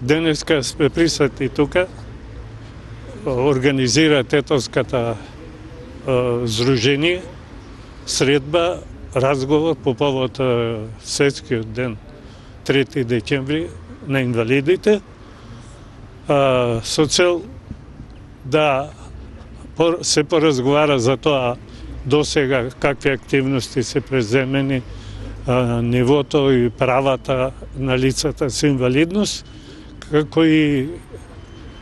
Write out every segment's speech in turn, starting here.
Денеска сме присутни тука, организира Тетовската здружение, средба, разговор по повод Светскиот ден 3 декември на инвалидите, со цел да се поразговара за тоа досега какви активности се преземени, нивото и правата на лицата со инвалидност, како и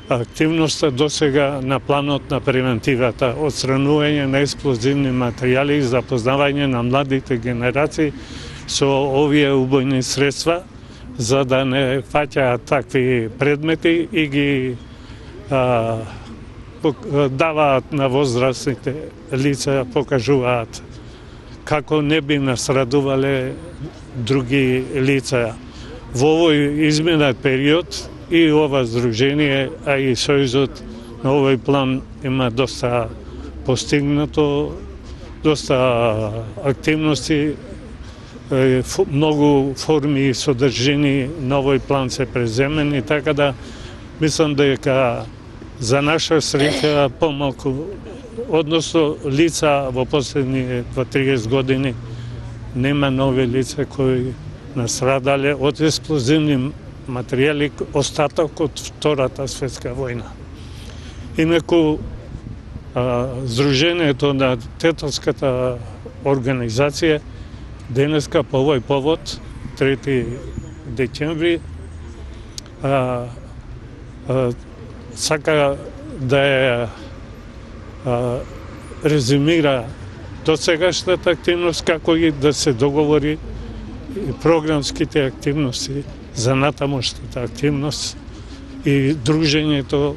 активноста досега на планот на превентивата, отстранување на експлозивни материјали и запознавање на младите генерации со овие убојни средства, за да не фаќаат такви предмети и ги даваат на возрастните лица, покажуваат како не би настрадувале други лица. Во овој изминат период и ова здружение, а и Сојузот на овој план има доста постигнато, доста активности, многу форми и содржини на овој план се преземени, така да мислам дека за наша среќа помалку, односно лица во последни 30 години нема нови лица кои настрадале од експлозивни материјали, остаток од Втората светска војна. Инаку, Здружението на Тетовската организација денеска по овој повод, 3 декември, сака да ја резюмира досегашната активност, како и да се договори програмските активности за натамошната активност и дружењето,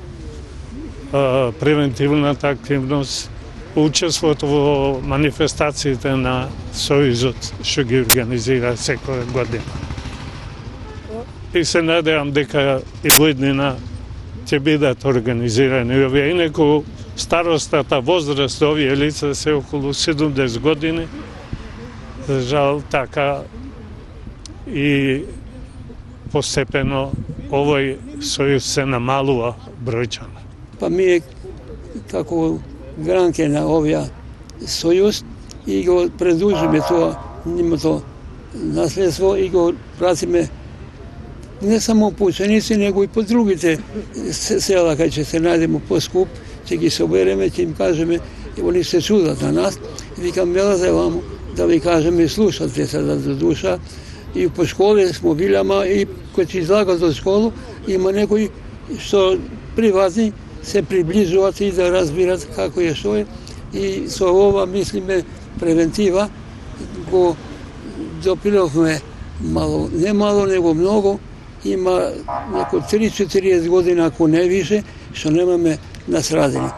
превентивната активност, учеството во манифестациите на Сојузот, што ги организира секоја година. И се надевам дека и во ќе бидат организирани овие. Инаку старостната возраст овие лица се околу 70 години. За жал така и постепено овој сојуз се намалува бројчано. Па ние како гранке на овој сојуз и го продолжиме тоа нивното наследство и го пратиме не само по ученици, него и по другите села, кај ќе се најдеме по-скуп, ќе ги собереме, ќе им кажеме, и они се чудат на нас, и викам, велате ваму, да ви кажеме, и слушате се до душа, и по школе смо били, ама и кој ќе излагат од школу, има некои што приватни се приближуваат и да разбират како е што е, и со ова, мислиме, превентива, го допиловме мало, не мало, него многу, има неко 30-40 година, ако не више, што немаме насрадени.